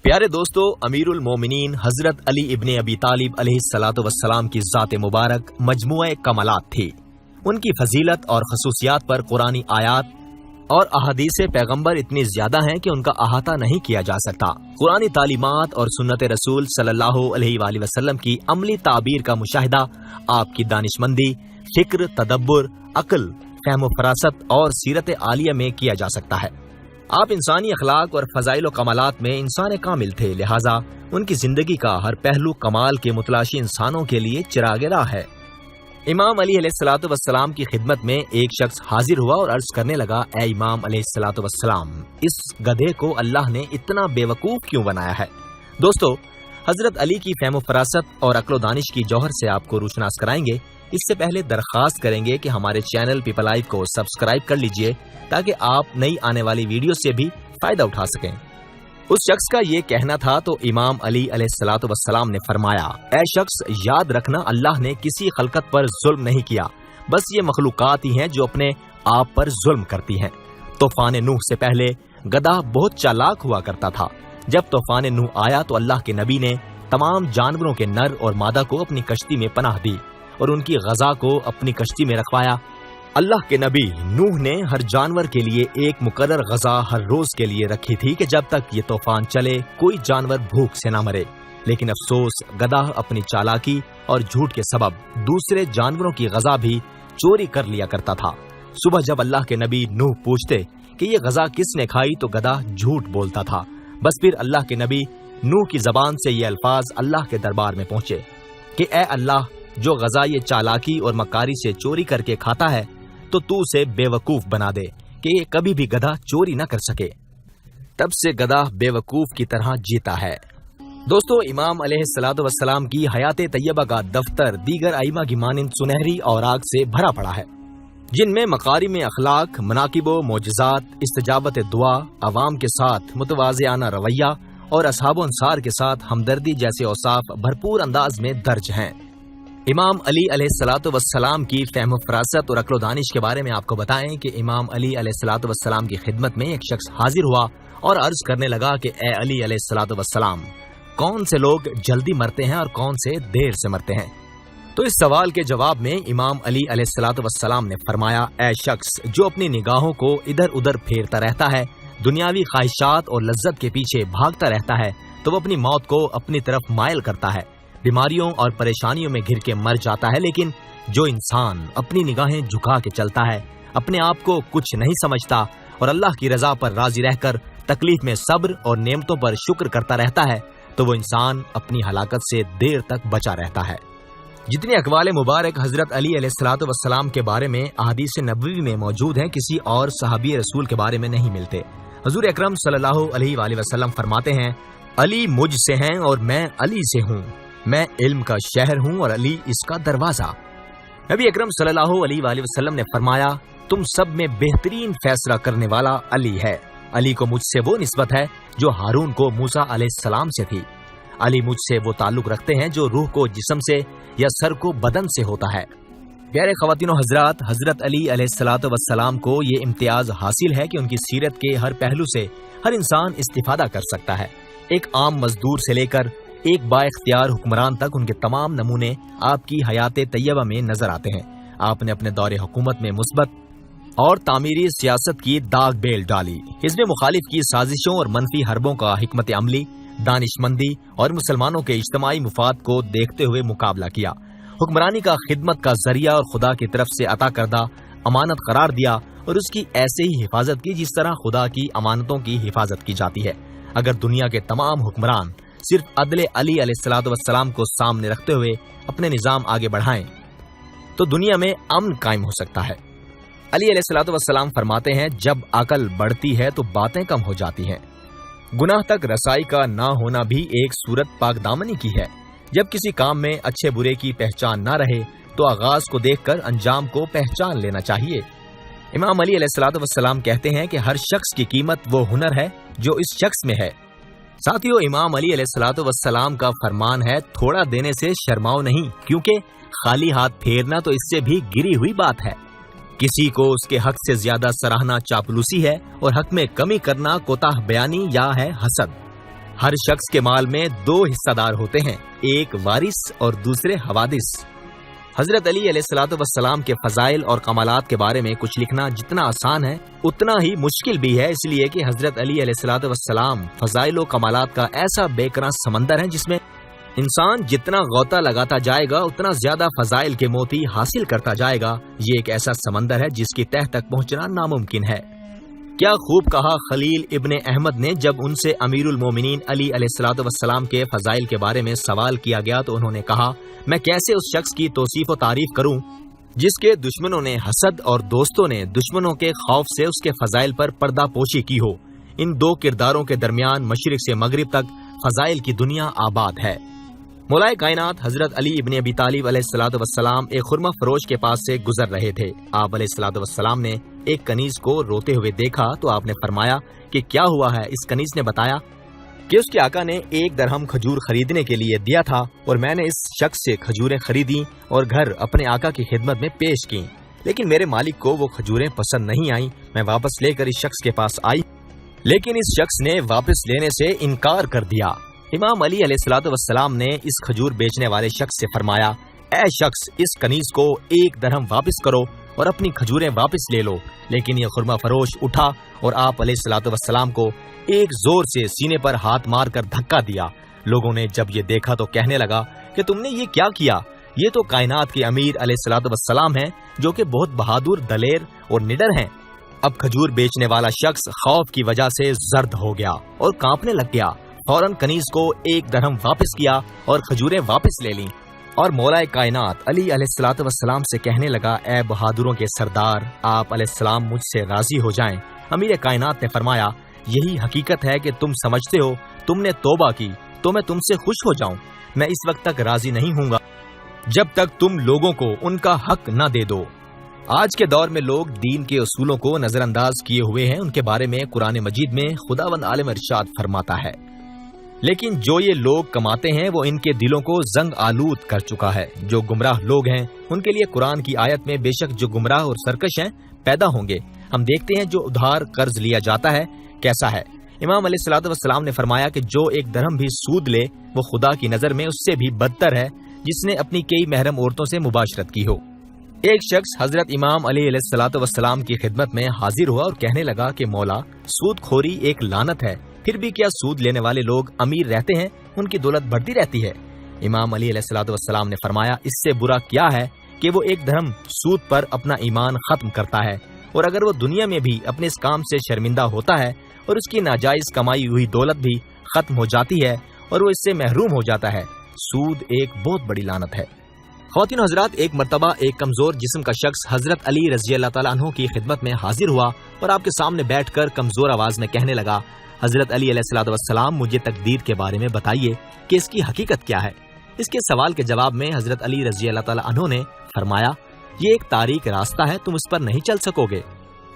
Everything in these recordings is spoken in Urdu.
پیارے دوستو، امیر المومنین حضرت علی ابن ابی طالب علیہ الصلوۃ والسلام کی ذات مبارک مجموعہ کمالات تھی۔ ان کی فضیلت اور خصوصیات پر قرآنی آیات اور احادیث پیغمبر اتنی زیادہ ہیں کہ ان کا احاطہ نہیں کیا جا سکتا۔ قرآنی تعلیمات اور سنت رسول صلی اللہ علیہ وآلہ وسلم کی عملی تعبیر کا مشاہدہ آپ کی دانشمندی، فکر، تدبر، عقل، فہم و فراست اور سیرت عالیہ میں کیا جا سکتا ہے۔ آپ انسانی اخلاق اور فضائل و کمالات میں انسان کامل تھے، لہٰذا ان کی زندگی کا ہر پہلو کمال کے متلاشی انسانوں کے لیے چراغ راہ ہے۔ امام علی علیہ الصلوۃ والسلام کی خدمت میں ایک شخص حاضر ہوا اور عرض کرنے لگا، اے امام علیہ الصلوۃ والسلام، اس گدھے کو اللہ نے اتنا بے وقوف کیوں بنایا ہے؟ دوستو، حضرت علی کی فہم و فراست اور عقل و دانش کی جوہر سے آپ کو روشناس کرائیں گے۔ اس سے پہلے درخواست کریں گے کہ ہمارے چینل پیپل لائف کو سبسکرائب کر لیجئے تاکہ آپ نئی آنے والی ویڈیو سے بھی فائدہ اٹھا سکیں۔ اس شخص کا یہ کہنا تھا تو امام علی علیہ الصلوۃ والسلام نے فرمایا، اے شخص، یاد رکھنا اللہ نے کسی خلقت پر ظلم نہیں کیا، بس یہ مخلوقات ہی ہیں جو اپنے آپ پر ظلم کرتی ہیں۔ طوفان نوح سے پہلے گدھا بہت چالاک ہوا کرتا تھا۔ جب طوفان نوح آیا تو اللہ کے نبی نے تمام جانوروں کے نر اور مادہ کو اپنی کشتی میں پناہ دی اور ان کی غذا کو اپنی کشتی میں رکھوایا۔ اللہ کے نبی نوح نے ہر جانور کے لیے ایک مقرر غذا ہر روز کے لیے رکھی تھی کہ جب تک یہ طوفان چلے کوئی جانور بھوک سے نہ مرے، لیکن افسوس، گدھا اپنی چالاکی اور جھوٹ کے سبب دوسرے جانوروں کی غذا بھی چوری کر لیا کرتا تھا۔ صبح جب اللہ کے نبی نوح پوچھتے کہ یہ غذا کس نے کھائی تو گدھا جھوٹ بولتا تھا۔ بس پھر اللہ کے نبی نوح کی زبان سے یہ الفاظ اللہ کے دربار میں پہنچے کہ اے اللہ، جو غذا یہ چالاکی اور مکاری سے چوری کر کے کھاتا ہے تو اسے بے وقوف بنا دے کہ یہ کبھی بھی گدھا چوری نہ کر سکے۔ تب سے گدھا بے وقوف کی طرح جیتا ہے۔ دوستو، امام علیہ الصلوۃ والسلام کی حیات طیبہ کا دفتر دیگر ائمہ کی مانند سنہری اوراق سے بھرا پڑا ہے، جن میں مکارم اخلاق، مناقب و معجزات، استجابت دعا، عوام کے ساتھ متواضعانہ رویہ اور اصحاب و انصار کے ساتھ ہمدردی جیسے اوصاف بھرپور انداز میں درج ہیں۔ امام علی علیہ الصلوۃ والسلام کی فہم و فراست اور عقل و دانش کے بارے میں آپ کو بتائیں کہ امام علی علیہ الصلوۃ والسلام کی خدمت میں ایک شخص حاضر ہوا اور عرض کرنے لگا کہ اے علی علیہ الصلوۃ والسلام، کون سے لوگ جلدی مرتے ہیں اور کون سے دیر سے مرتے ہیں؟ تو اس سوال کے جواب میں امام علی علیہ الصلوۃ والسلام نے فرمایا، اے شخص جو اپنی نگاہوں کو ادھر ادھر پھیرتا رہتا ہے، دنیاوی خواہشات اور لذت کے پیچھے بھاگتا رہتا ہے، تو وہ اپنی موت کو اپنی طرف مائل کرتا ہے، بیماریوں اور پریشانیوں میں گھر کے مر جاتا ہے۔ لیکن جو انسان اپنی نگاہیں جھکا کے چلتا ہے، اپنے آپ کو کچھ نہیں سمجھتا اور اللہ کی رضا پر راضی رہ کر تکلیف میں صبر اور نعمتوں پر شکر کرتا رہتا ہے، تو وہ انسان اپنی ہلاکت سے دیر تک بچا رہتا ہے۔ جتنے اقوال مبارک حضرت علی علیہ الصلوۃ والسلام کے بارے میں احادیث نبوی میں موجود ہیں، کسی اور صحابی رسول کے بارے میں نہیں ملتے۔ حضور اکرم صلی اللہ علیہ وآلہ وسلم فرماتے ہیں، علی مجھ سے ہیں اور میں علی سے ہوں، میں علم کا شہر ہوں اور علی اس کا دروازہ۔ نبی اکرم صلی اللہ علیہ وآلہ وسلم نے فرمایا، تم سب میں بہترین فیصلہ کرنے والا علی ہے۔ علی کو مجھ سے وہ نسبت ہے جو ہارون کو موسیٰ علیہ السلام سے تھی۔ علی مجھ سے وہ تعلق رکھتے ہیں جو روح کو جسم سے یا سر کو بدن سے ہوتا ہے۔ پیارے خواتین و حضرات، حضرت علی علیہ الصلوۃ والسلام کو یہ امتیاز حاصل ہے کہ ان کی سیرت کے ہر پہلو سے ہر انسان استفادہ کر سکتا ہے۔ ایک عام مزدور سے لے کر ایک با اختیار حکمران تک ان کے تمام نمونے آپ کی حیات طیبہ میں نظر آتے ہیں۔ آپ نے اپنے دور حکومت میں مثبت اور تعمیری سیاست کی داغ بیل ڈالی، حزب مخالف کی سازشوں اور منفی حربوں کا حکمت عملی، دانشمندی اور مسلمانوں کے اجتماعی مفاد کو دیکھتے ہوئے مقابلہ کیا، حکمرانی کا خدمت کا ذریعہ اور خدا کی طرف سے عطا کردہ امانت قرار دیا اور اس کی ایسے ہی حفاظت کی جس طرح خدا کی امانتوں کی حفاظت کی جاتی ہے۔ اگر دنیا کے تمام حکمران صرف عدل علی علیہ الصلوۃ والسلام کو سامنے رکھتے ہوئے اپنے نظام آگے بڑھائیں تو دنیا میں امن قائم ہو سکتا ہے۔ علی علیہ الصلوۃ والسلام فرماتے ہیں، جب عقل بڑھتی ہے تو باتیں کم ہو جاتی ہیں۔ گناہ تک رسائی کا نہ ہونا بھی ایک صورت پاک دامنی کی ہے۔ جب کسی کام میں اچھے برے کی پہچان نہ رہے تو آغاز کو دیکھ کر انجام کو پہچان لینا چاہیے۔ امام علی علیہ الصلوۃ والسلام کہتے ہیں کہ ہر شخص کی قیمت وہ ہنر ہے جو اس شخص میں ہے۔ ساتھیو، امام علی علیہ الصلوۃ والسلام کا فرمان ہے، تھوڑا دینے سے شرماؤ نہیں، کیونکہ خالی ہاتھ پھیرنا تو اس سے بھی گری ہوئی بات ہے۔ کسی کو اس کے حق سے زیادہ سراہنا چاپلوسی ہے اور حق میں کمی کرنا کوتاہ بیانی یا ہے حسد۔ ہر شخص کے مال میں 2 حصہ دار ہوتے ہیں، ایک وارث اور دوسرے حوادث۔ حضرت علی علیہ الصلوۃ والسلام کے فضائل اور کمالات کے بارے میں کچھ لکھنا جتنا آسان ہے اتنا ہی مشکل بھی ہے، اس لیے کہ حضرت علی علیہ الصلوۃ والسلام فضائل و کمالات کا ایسا بے کران سمندر ہے جس میں انسان جتنا غوطہ لگاتا جائے گا اتنا زیادہ فضائل کے موتی حاصل کرتا جائے گا۔ یہ ایک ایسا سمندر ہے جس کی تہ تک پہنچنا ناممکن ہے۔ کیا خوب کہا خلیل ابن احمد نے جب ان سے امیر المومنین علی علیہ الصلوۃ والسلام کے فضائل کے بارے میں سوال کیا گیا تو انہوں نے کہا، میں کیسے اس شخص کی توصیف و تعریف کروں جس کے دشمنوں نے حسد اور دوستوں نے دشمنوں کے خوف سے اس کے فضائل پر پردہ پوشی کی ہو۔ ان 2 کرداروں کے درمیان مشرق سے مغرب تک فضائل کی دنیا آباد ہے۔ مولائے کائنات حضرت علی ابن ابی طالب علیہ الصلوۃ والسلام ایک خرمہ فروش کے پاس سے گزر رہے تھے۔ آپ علیہ الصلوۃ والسلام نے ایک کنیز کو روتے ہوئے دیکھا تو آپ نے فرمایا کہ کیا ہوا ہے؟ اس کنیز نے بتایا کہ اس کے آقا نے 1 درہم کھجور خریدنے کے لیے دیا تھا اور میں نے اس شخص سے کھجوریں خریدیں اور گھر اپنے آقا کی خدمت میں پیش کی، لیکن میرے مالک کو وہ کھجوریں پسند نہیں آئیں۔ میں واپس لے کر اس شخص کے پاس آئی لیکن اس شخص نے واپس لینے سے انکار کر دیا۔ امام علی علیہ الصلوۃ والسلام نے اس کھجور بیچنے والے شخص سے فرمایا، اے شخص، اس کنیز کو 1 درہم واپس کرو اور اپنی کھجوریں واپس لے لو۔ لیکن یہ خرمہ فروش اٹھا اور آپ علیہ الصلوۃ والسلام کو ایک زور سے سینے پر ہاتھ مار کر دھکا دیا۔ لوگوں نے جب یہ دیکھا تو کہنے لگا کہ تم نے یہ کیا کیا؟ یہ تو کائنات کے امیر علیہ الصلوۃ والسلام ہیں جو کہ بہت بہادر، دلیر اور نڈر ہیں۔ اب کھجور بیچنے والا شخص خوف کی وجہ سے زرد ہو گیا اور کانپنے لگ گیا۔ فوراً کنیز کو 1 درہم واپس کیا اور کھجوریں واپس لے لیں اور مولائے کائنات علی علیہ الصلوۃ والسلام سے کہنے لگا، اے بہادروں کے سردار، آپ علیہ السلام مجھ سے راضی ہو جائیں۔ امیر کائنات نے فرمایا، یہی حقیقت ہے کہ تم سمجھتے ہو تم نے توبہ کی تو میں تم سے خوش ہو جاؤں۔ میں اس وقت تک راضی نہیں ہوں گا جب تک تم لوگوں کو ان کا حق نہ دے دو۔ آج کے دور میں لوگ دین کے اصولوں کو نظر انداز کیے ہوئے ہیں۔ ان کے بارے میں قرآن مجید میں خداوند عالم ارشاد فرماتا ہے، لیکن جو یہ لوگ کماتے ہیں وہ ان کے دلوں کو زنگ آلود کر چکا ہے۔ جو گمراہ لوگ ہیں ان کے لیے قرآن کی آیت میں بے شک جو گمراہ اور سرکش ہیں پیدا ہوں گے۔ ہم دیکھتے ہیں جو ادھار قرض لیا جاتا ہے کیسا ہے۔ امام علیہ الصلوۃ والسلام نے فرمایا کہ جو 1 درہم بھی سود لے وہ خدا کی نظر میں اس سے بھی بدتر ہے جس نے اپنی کئی محرم عورتوں سے مباشرت کی ہو۔ ایک شخص حضرت امام علی علیہ الصلوۃ والسلام کی خدمت میں حاضر ہوا اور کہنے لگا کہ مولا، سود خوری ایک لعنت ہے، پھر بھی کیا سود لینے والے لوگ امیر رہتے ہیں؟ ان کی دولت بڑھتی رہتی ہے۔ امام علی علیہ الصلوۃ والسلام نے فرمایا، اس سے برا کیا ہے کہ وہ 1 درہم سود پر اپنا ایمان ختم کرتا ہے، اور اگر وہ دنیا میں بھی اپنے اس کام سے شرمندہ ہوتا ہے اور اس کی ناجائز کمائی ہوئی دولت بھی ختم ہو جاتی ہے اور وہ اس سے محروم ہو جاتا ہے۔ سود ایک بہت بڑی لعنت ہے۔ خواتین و حضرات، ایک مرتبہ ایک کمزور جسم کا شخص حضرت علی رضی اللہ تعالیٰ عنہ کی خدمت میں حاضر ہوا اور آپ کے سامنے بیٹھ کر کمزور آواز میں کہنے لگا، حضرت علی علیہ الصلوۃ والسلام، مجھے تقدیر کے بارے میں بتائیے کہ اس کی حقیقت کیا ہے۔ اس کے سوال کے جواب میں حضرت علی رضی اللہ تعالیٰ عنہ نے فرمایا، یہ ایک تاریک راستہ ہے، تم اس پر نہیں چل سکو گے،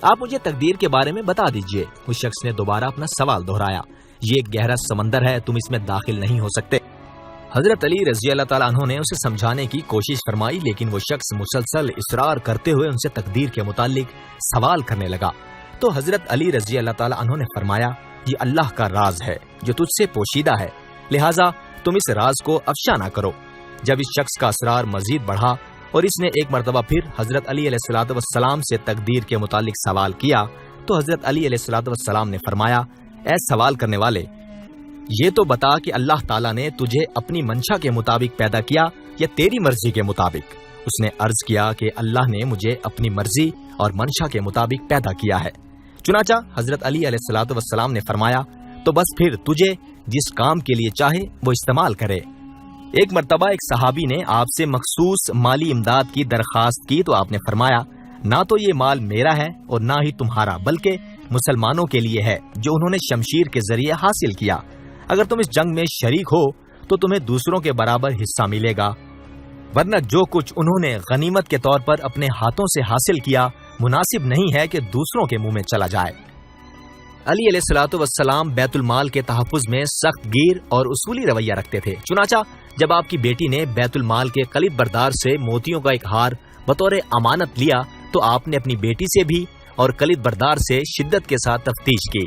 آپ مجھے تقدیر کے بارے میں بتا دیجئے۔ اس شخص نے دوبارہ اپنا سوال دہرایا، یہ ایک گہرا سمندر ہے، تم اس میں داخل نہیں ہو سکتے۔ حضرت علی رضی اللہ تعالیٰ عنہ نے اسے سمجھانے کی کوشش فرمائی، لیکن وہ شخص مسلسل اصرار کرتے ہوئے ان سے تقدیر کے متعلق سوال کرنے لگا۔ تو حضرت علی رضی اللہ تعالیٰ عنہ نے فرمایا، یہ اللہ کا راز ہے جو تجھ سے پوشیدہ ہے، لہٰذا تم اس راز کو افشا نہ کرو۔ جب اس شخص کا اصرار مزید بڑھا اور اس نے ایک مرتبہ پھر حضرت علی علیہ الصلوۃ والسلام سے تقدیر کے متعلق سوال کیا تو حضرت علی علیہ الصلوۃ والسلام نے فرمایا، اے سوال کرنے والے، یہ تو بتا کہ اللہ تعالیٰ نے تجھے اپنی منشا کے مطابق پیدا کیا یا تیری مرضی کے مطابق؟ اس نے عرض کیا کہ اللہ نے مجھے اپنی مرضی اور منشا کے مطابق پیدا کیا ہے۔ چنانچہ حضرت علی علیہ الصلوۃ والسلام نے فرمایا، تو بس پھر تجھے جس کام کے لیے چاہے وہ استعمال کرے۔ ایک مرتبہ ایک صحابی نے آپ سے مخصوص مالی امداد کی درخواست کی تو آپ نے فرمایا، نہ تو یہ مال میرا ہے اور نہ ہی تمہارا، بلکہ مسلمانوں کے لیے ہے جو انہوں نے شمشیر کے ذریعے حاصل کیا۔ اگر تم اس جنگ میں شریک ہو تو تمہیں دوسروں کے برابر حصہ ملے گا، ورنہ جو کچھ انہوں نے غنیمت کے طور پر اپنے ہاتھوں سے حاصل کیا مناسب نہیں ہے کہ دوسروں کے منہ میں چلا جائے۔ علی علیہ الصلوۃ والسلام بیت المال کے تحفظ میں سخت گیر اور اصولی رویہ رکھتے تھے۔ چنانچہ جب آپ کی بیٹی نے بیت المال کے کلید بردار سے موتیوں کا ایک ہار بطور امانت لیا تو آپ نے اپنی بیٹی سے بھی اور کلید بردار سے شدت کے ساتھ تفتیش کی۔